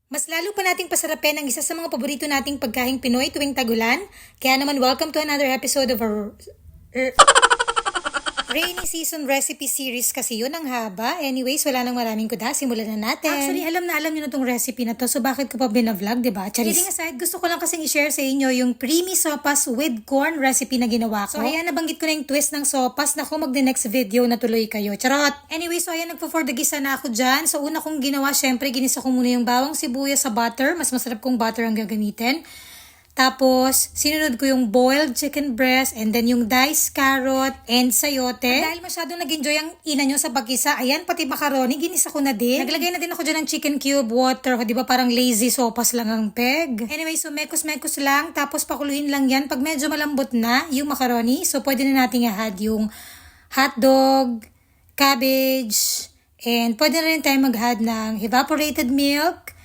Mas lalo pa nating pasarapin ang isa sa mga paborito nating pagkaing Pinoy tuwing tagulan. Kaya naman welcome to another episode of our rainy season recipe series kasi yun ang haba. Anyways, wala nang maraming kuda. Simulan na natin. Actually, alam nyo na tong recipe na to. So, bakit ko pa binavlog, diba? Charis. Kidding aside, gusto ko lang kasing i-share sa inyo yung creamy sopas with corn recipe na ginawa ko. So, ayan, nabanggit ko na yung twist ng sopas. Naku, mag-the-next video na tuloy kayo. Charot! Anyway, so ayan, nagpo-for the gisa na ako dyan. So, una kong ginawa, syempre, ginisa ko muna yung bawang sibuyas sa butter. Mas masarap kong butter ang gagamitin. Tapos, sinunod ko yung boiled chicken breast and then yung diced carrot and sayote. At dahil masyadong nag-enjoy ang ina nyo sa bagisa, ayan, pati macaroni, ginisa ko na din. Naglagay na din ako dyan ng chicken cube, water, di ba parang lazy sopas lang ang peg. Anyway, so mekos-mekos lang, tapos pakuluin lang yan. Pag medyo malambot na yung macaroni, so pwede na natin i-add yung hotdog, cabbage, and pwede na rin tayo mag-add ng evaporated milk,